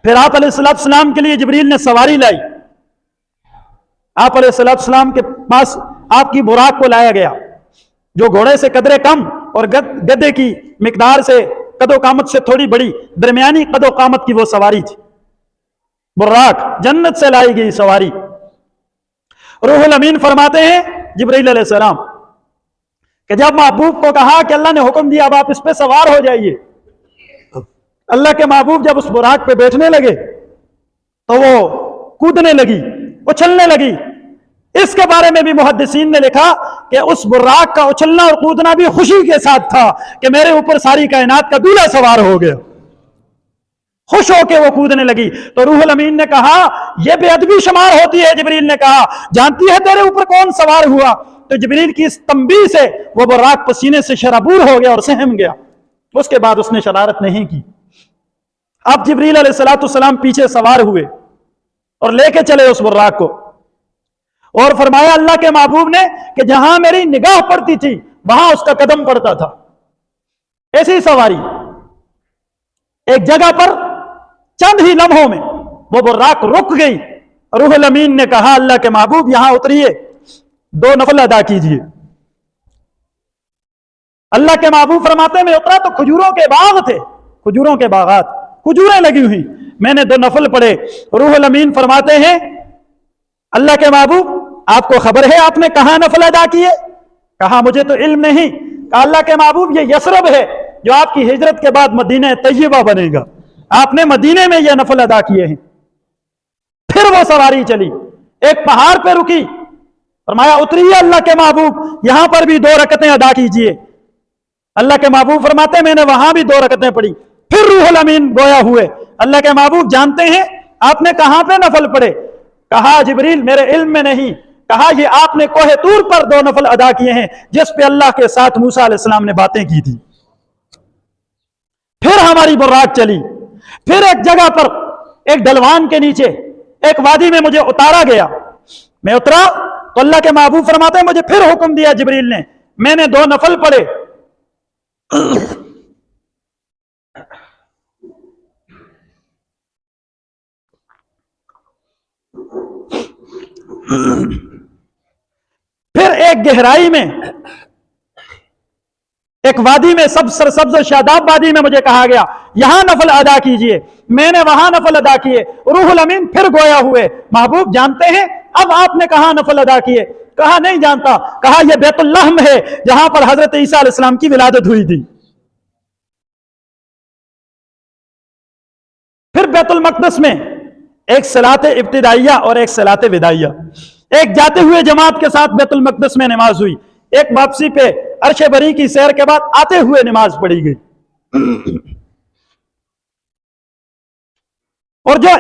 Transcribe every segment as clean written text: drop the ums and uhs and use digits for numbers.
फिर आप अलैहिस्सलाम के लिए जिब्रील ने सवारी लाई। आप अलैहिस्सलाम के पास आपकी बुराक को लाया गया, जो घोड़े से कदरे कम और गधे की मिकदार से कदो कामत से थोड़ी बड़ी दरमियानी कदो कामत की वो सवारी थी। बुर्राक जन्नत से लाई गई सवारी। रूहुल अमीन फरमाते हैं जिब्रील अलैहिस्सलाम कि जब महबूब को कहा कि अल्लाह ने हुक्म दिया अब आप इस पे सवार हो जाइए, अल्लाह के महबूब जब उस बुराक पे बैठने लगे तो वो कूदने लगी, उछलने लगी। इसके बारे में भी मुहद्दिसीन ने लिखा कि उस बुर्राक का उछलना और कूदना भी खुशी के साथ था कि मेरे ऊपर सारी कायनात का दूल्हा सवार हो गया। खुश होके वो कूदने लगी। तो रूहुल अमीन ने कहा यह बेअदबी शुमार होती है। जिब्रील ने कहा जानती है तेरे ऊपर कौन सवार हुआ? तो जिब्रील की इस तंबीह से वो बुर्राक पसीने से शराबूर हो गया और सहम गया। उसके बाद उसने शरारत नहीं की। अब जिब्रील अलैहिस्सलाम पीछे सवार हुए और लेके चले उस बुर्राक को, और फरमाया अल्लाह के महबूब ने कि जहां मेरी निगाह पड़ती थी वहां उसका कदम पड़ता था। ऐसी सवारी एक जगह पर चंद ही लम्हों में वो बुर्राक रुक गई। रूहुल अमीन ने कहा अल्लाह के महबूब यहां उतरिए, 2 नफल अदा कीजिए। अल्लाह के महबूब फरमाते मैं उतरा तो खजूरों के बाग थे, खजूरों के बागात, खजूरें लगी हुई। मैंने 2 नफल पढ़े। रूहुल अमीन फरमाते हैं अल्लाह के महबूब आपको खबर है आपने कहां नफल अदा किए? कहा मुझे तो इल्म नहीं। कहा अल्लाह के महबूब ये यसरब है जो आपकी हिजरत के बाद मदीना तैयबा बनेगा, आपने मदीने में ये नफल अदा किए हैं। फिर वो सवारी चली, एक पहाड़ पे रुकी, फरमाया उतरिए अल्लाह के महबूब यहां पर भी 2 रकतें अदा कीजिए। अल्लाह के महबूब फरमाते मैंने वहां भी 2 रकतें पढ़ी। फिर रूहुल अमीन गोया हुए, अल्लाह के महबूब जानते हैं आपने कहां पे नफल पढ़े? कहा जिब्रील मेरे इल्म में नहीं। कहा ये आपने कोहे तूर पर 2 नफल अदा किए हैं जिस पे अल्लाह के साथ मूसा अलैहिस्सलाम ने बातें की थी। फिर हमारी बुर्राक चली। फिर एक जगह पर एक ढलवान के नीचे एक वादी में मुझे उतारा गया। मैं उतरा तो अल्लाह के महबूब फरमाते हैं मुझे फिर हुक्म दिया जिब्रील ने, मैंने 2 नफल पढ़े। फिर एक गहराई में एक वादी में सब्ज शादाब वादी में मुझे कहा गया यहां नफल अदा कीजिए। मैंने वहां नफल अदा किए। रूहुल अमीन फिर गोया हुए, महबूब जानते हैं अब आपने कहां नफल अदा किए? कहा नहीं जानता। कहा यह बैतुल्लहम है जहां पर हजरत ईसा अलैहिस्सलाम की विलादत हुई थी। फिर बैतुल मक़दस में एक सलात इब्तिदाइया और एक सलात विदाइया, एक जाते हुए जमात के साथ बैतुल मक़दस में नमाज हुई, एक वापसी पे अर्श बरी की सैर के बाद आते हुए नमाज पढ़ी गई। और जो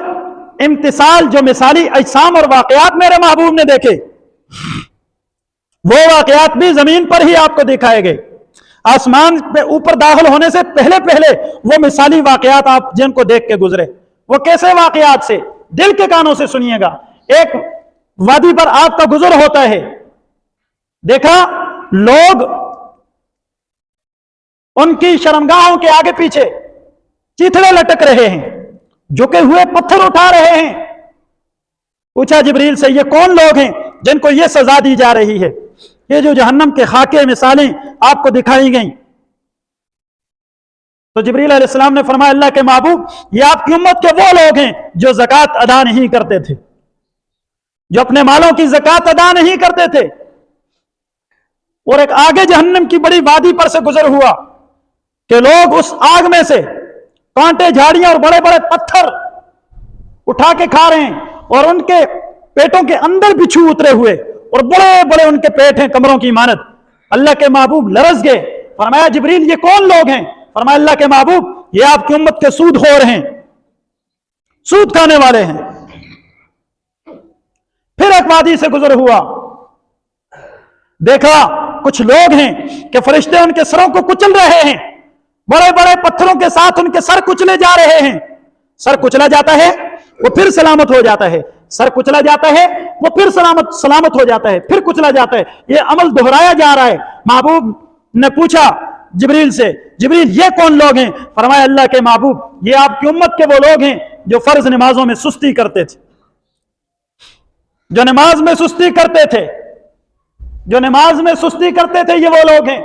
इम्तिसाल, जो मिसाली अजसाम और वाकयात मेरे महबूब ने देखे वो वाकयात भी जमीन पर ही आपको दिखाए गए। आसमान पे ऊपर दाखिल होने से पहले पहले वो मिसाली वाकयात आप जिनको देख के गुजरे। वो कैसे वाकयात से? दिल के कानों से सुनिएगा। एक वादी पर आपका गुजर होता है, देखा लोग उनकी शर्मगाहों के आगे पीछे चिथड़े लटक रहे हैं, झुके हुए पत्थर उठा रहे हैं। पूछा जिब्रील से ये कौन लोग हैं जिनको ये सजा दी जा रही है? ये जो जहन्नम के खाके मिसालें आपको दिखाई गई। तो जिब्रील अलैहिस्सलाम ने फरमाया अल्लाह के महबूब ये आपकी उम्मत के वो लोग हैं जो ज़कात अदा नहीं करते थे, जो अपने मालों की ज़कात अदा नहीं करते थे। और एक आगे जहन्नम की बड़ी वादी पर से गुजर हुआ कि लोग उस आग में से कांटे, झाड़ियां और बड़े बड़े पत्थर उठा के खा रहे हैं, और उनके पेटों के अंदर बिच्छू उतरे हुए, और बड़े बड़े उनके पेट हैं कमरों की इमारत। अल्लाह के महबूब लरस गए। फरमाया जिब्रील ये कौन लोग हैं? फरमाया अल्लाह के महबूब ये आपकी उम्मत के सूदखोर हैं, सूद खाने वाले हैं। फिर एक वादी से गुजर हुआ, देखा कुछ लोग हैं कि फरिश्ते उनके सरों को कुचल रहे हैं, बड़े बड़े पत्थरों के साथ उनके सर कुचले जा रहे हैं। सर कुचला जाता है वो फिर सलामत हो जाता है, सर कुचला जाता है वो फिर सलामत हो जाता है, फिर कुचला जाता है। ये अमल दोहराया जा रहा है। महबूब ने पूछा जिब्रील से, जिब्रील ये कौन लोग हैं? फरमाया अल्लाह के महबूब, ये आपकी उम्मत के वो लोग हैं जो फर्ज नमाजों में सुस्ती करते थे, जो नमाज में सुस्ती करते थे, जो नमाज में सुस्ती करते थे, ये वो लोग हैं।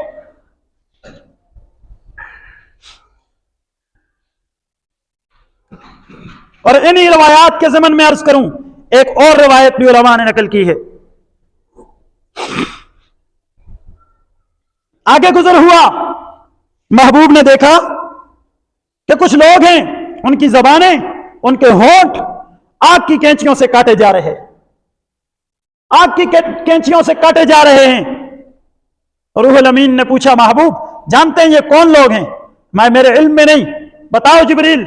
और इन्हीं रिवायात के ज़मन में अर्ज करूं, एक और रिवायत भी उलमा ने नकल की है। आगे गुजर हुआ, महबूब ने देखा कि कुछ लोग हैं, उनकी जबानें, उनके होंठ आग की कैंचियों से काटे जा रहे हैं, आग की कैंचियों से काटे जा रहे हैं। रूहुल अमीन ने पूछा, महबूब जानते हैं ये कौन लोग हैं? मैं मेरे इल्म में नहीं, बताओ जिब्रील।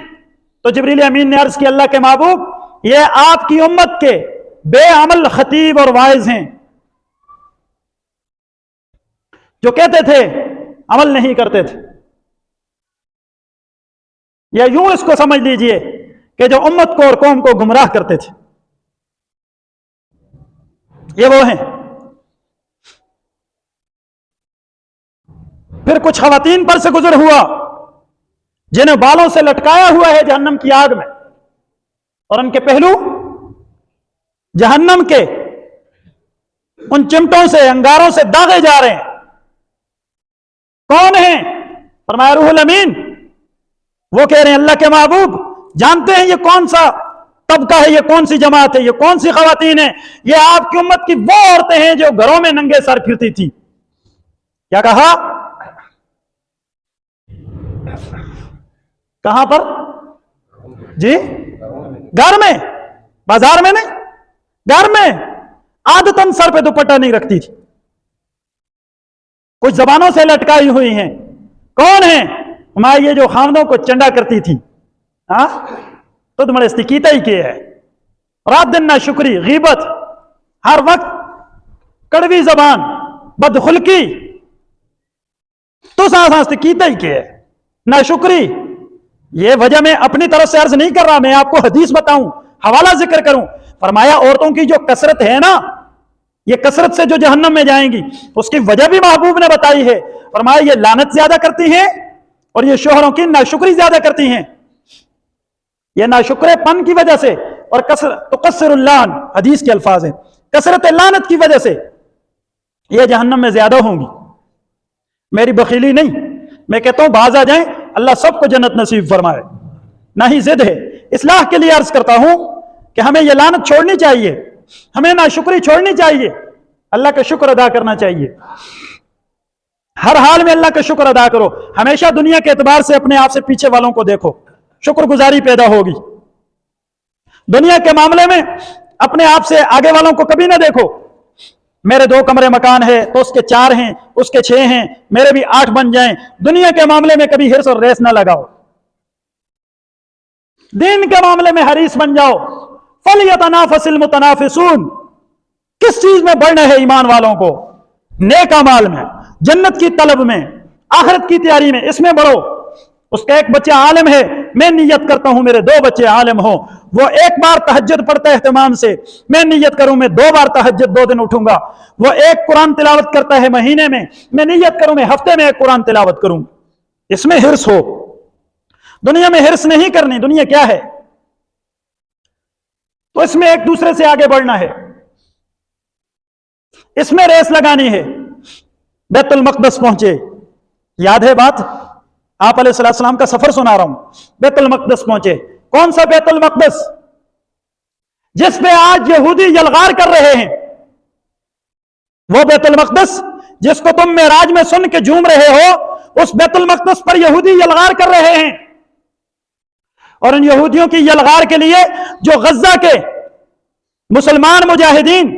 तो जिब्रील अमीन ने अर्ज किया, अल्लाह के महबूब, ये आपकी उम्मत के बेअमल खतीब और वाइज हैं, जो कहते थे अमल नहीं करते थे। या यूं इसको समझ लीजिए कि जो उम्मत को और कौम को गुमराह करते थे, ये वो हैं। फिर कुछ खवातीन पर से गुजर हुआ जिन्हें बालों से लटकाया हुआ है जहन्नम की आग में, और उनके पहलू जहन्नम के उन चिमटों से, अंगारों से दागे जा रहे हैं। कौन है? फरमाया रूहुल अमीन। वो कह रहे हैं, अल्लाह के महबूब जानते हैं ये कौन सा तबका है, ये कौन सी जमात है, ये कौन सी खवातीन है? ये आपकी उम्मत की वो औरतें हैं जो घरों में नंगे सर फिरती थी। क्या कहा? कहां पर जी? घर में, बाजार में नहीं, घर में। आदतन सर पे दुपट्टा नहीं रखती थी, कुछ जबानों से लटकाई हुई हैं। कौन है? मैं ये जो खामदों को चंडा करती थी, हाँ तो तुम्हारे स्तिकीता ही किए है, रात दिन ना शुक्री, गीबत, हर वक्त कड़वी जबान, बदखुल्की, तो स्तिकीता ही किए है, ना शुक्री। ये वजह मैं अपनी तरफ से अर्ज नहीं कर रहा, मैं आपको हदीस बताऊं, हवाला जिक्र करूं। फरमाया औरतों की जो कसरत है ना, ये कसरत से जो जहन्नम में जाएंगी, उसकी वजह भी महबूब ने बताई है। फरमाया ये लानत ज्यादा करती हैं और ये शोहरों की नाशुक्री ज्यादा करती हैं। ये नाशुक्रेपन की वजह से, और कसरतुल्लान हदीस के अल्फाज हैं, कसरत लानत की वजह से ये जहन्नम में ज्यादा होंगी। मेरी बखीली नहीं, मैं कहता हूं बाज आ जाएं, अल्लाह सबको जन्नत नसीब फरमाए, ना ही जिद है। इस्लाह के लिए अर्ज करता हूं कि हमें यह लानत छोड़नी चाहिए, हमें नाशुक्री छोड़नी चाहिए, अल्लाह का शुक्र अदा करना चाहिए। हर हाल में अल्लाह का शुक्र अदा करो। हमेशा दुनिया के एतबार से अपने आप से पीछे वालों को देखो, शुक्रगुजारी पैदा होगी। दुनिया के मामले में अपने आप से आगे वालों को कभी ना देखो। मेरे 2 कमरे मकान है तो उसके 4 हैं, उसके 6 हैं, मेरे भी 8 बन जाएं। दुनिया के मामले में कभी हिर्स और रेस ना लगाओ। दीन के मामले में हरीस बन जाओ। फलयतनाफसिल मुतनाफिसून। किस चीज में बढ़ना है ईमान वालों को? नेक अमाल में, जन्नत की तलब में, आखिरत की तैयारी में, इसमें बढ़ो। उसका एक बच्चा आलिम है, मैं नियत करता हूं मेरे 2 बच्चे आलिम हो। वो 1 बार तहज्जुद पढ़ता है एहतमाम से, मैं नियत करूं मैं 2 बार तहज्जुद 2 दिन उठूंगा। वो 1 कुरान तिलावत करता है महीने में, मैं नियत करूं मैं हफ्ते में 1 कुरान तिलावत करूं। इसमें हिर्स हो। दुनिया में हिर्स नहीं करनी। दुनिया क्या है? तो इसमें एक दूसरे से आगे बढ़ना है, इसमें रेस लगानी है। बैतुल मक़दस पहुंचे, याद है बात? आप अलैहिस्सलाम का सफर सुना रहा हूं। बैतुल मक़दस पहुंचे। कौन सा बैतुल मक़दस? जिस पे आज यहूदी यलगार कर रहे हैं, वो बैतुल मक़दस जिसको तुम मेराज में सुन के झूम रहे हो, उस बैतुल मक़दस पर यहूदी यलगार कर रहे हैं। और उन यहूदियों की यलगार के लिए जो गज्जा के मुसलमान मुजाहिदीन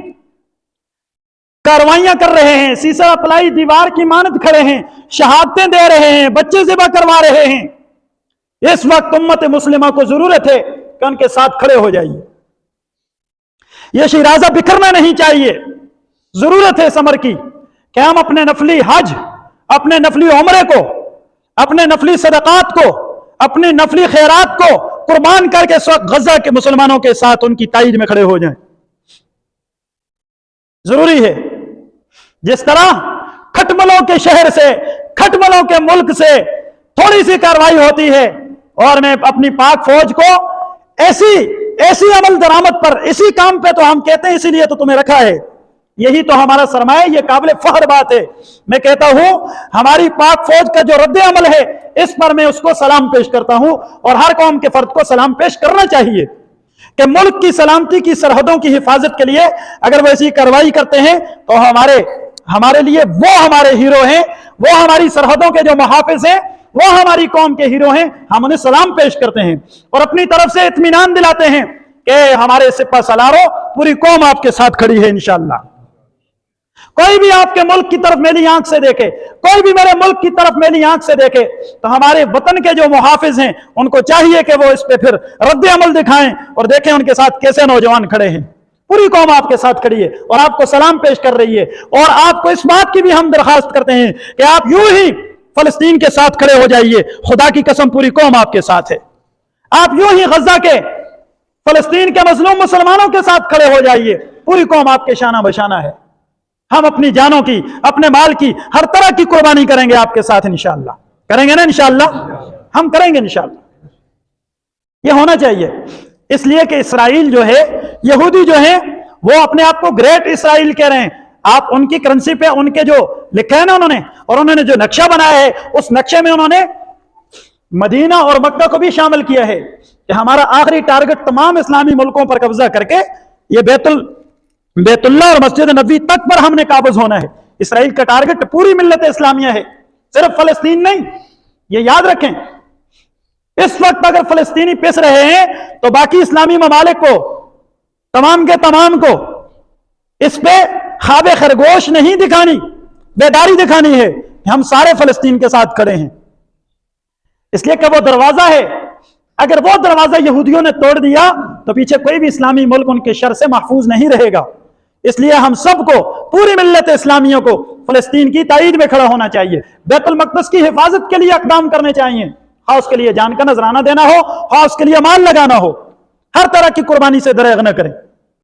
कार्रवाइयां कर रहे हैं, सीसा अपलाई दीवार की मानद खड़े हैं, शहादतें दे रहे हैं, बच्चे ज़िबा करवा रहे हैं, इस वक्त उम्मत मुस्लिमा को जरूरत है कि उनके साथ खड़े हो जाइए। यह शिराजा बिखरना नहीं चाहिए। जरूरत है समर की कि हम अपने नफली हज, अपने नफली उम्रे को, अपने नफली सदकात को, अपने नफली खैरात को कुर्बान करके इस वक्त गजा के मुसलमानों के साथ उनकी ताईद में खड़े हो जाएं। जरूरी है। जिस तरह खटमलों के शहर से खटमलों के मुल्क से थोड़ी सी कार्रवाई होती है और मैं अपनी पाक फौज को ऐसी अमल दरामद पर, इसी काम पे तो हम कहते हैं इसीलिए तो तुम्हें रखा है, यही तो हमारा सरमाया, ये काबिल फख्र बात है। मैं कहता हूं हमारी पाक फौज का जो रद्द अमल है इस पर मैं उसको सलाम पेश करता हूं और हर कौम के फर्द को सलाम पेश करना चाहिए कि मुल्क की सलामती की सरहदों की हिफाजत के लिए अगर वो ऐसी कार्रवाई करते हैं तो हमारे लिए वो हमारे हीरो हैं, वो हमारी सरहदों के जो मुहाफिज हैं, वो हमारी कौम के हीरो हैं। हम उन्हें सलाम पेश करते हैं और अपनी तरफ से इत्मीनान दिलाते हैं कि हमारे सिपा सलारो पूरी कौम आपके साथ खड़ी है इंशाअल्लाह। कोई भी आपके मुल्क की तरफ मेरी आंख से देखे, कोई भी मेरे मुल्क की तरफ मेरी आंख से देखे तो हमारे वतन के जो मुहाफिज हैं उनको चाहिए कि वो इस पे फिर रद्द अमल दिखाएं और देखें उनके साथ कैसे नौजवान खड़े हैं। पूरी कौम आपके साथ खड़ी है और आपको सलाम पेश कर रही है और आपको इस बात की भी हम दरखास्त करते हैं कि आप यूं ही फलस्तीन के साथ खड़े हो जाइए। खुदा की कसम पूरी कौम आपके साथ है। आप यूं ही गजा के फलस्तीन के मजलूम मुसलमानों के साथ खड़े हो जाइए, पूरी कौम आपके शाना बशाना है। हम अपनी जानों की, अपने माल की, हर तरह की कुर्बानी करेंगे आपके साथ इंशाअल्लाह। करेंगे ना इंशाअल्लाह? हम करेंगे इंशाअल्लाह। ये होना चाहिए, इसलिए कि इसराइल जो है, यहूदी जो है, वो अपने आप को ग्रेट इसराइल कह रहे हैं। आप उनकी करेंसी पे उनके जो लिखा है ना उन्होंने, और उन्होंने जो नक्शा बनाया है उस नक्शे में उन्होंने मदीना और मक्का को भी शामिल किया है कि हमारा आखिरी टारगेट तमाम इस्लामी मुल्कों पर कब्जा करके ये बैतुल्लाह और मस्जिद नबी तक पर हमने काबज होना है। इसराइल का टारगेट पूरी मिल्लत इस्लामिया है, सिर्फ फलस्तीन नहीं, ये याद रखें। इस वक्त अगर फलस्तीनी पिस रहे हैं तो बाकी इस्लामी ममालिक को, तमाम के तमाम को इस पे ख्वाबे खरगोश नहीं दिखानी, बेदारी दिखानी है। हम सारे फलस्तीन के साथ खड़े हैं, इसलिए कि वो दरवाजा है, अगर वो दरवाजा यहूदियों ने तोड़ दिया तो पीछे कोई भी इस्लामी मुल्क उनके शर से महफूज नहीं रहेगा। इसलिए हम सबको, पूरी मिल्लत इस्लामियों को फलस्तीन की ताईद में खड़ा होना चाहिए, बैतुल मक़दस की हिफाजत के लिए इक़दाम करने चाहिए। हाँ उसके लिए जान का नजराना देना हो, हाँ उसके लिए माल लगाना हो, हर तरह की कुर्बानी से दरेग न करें।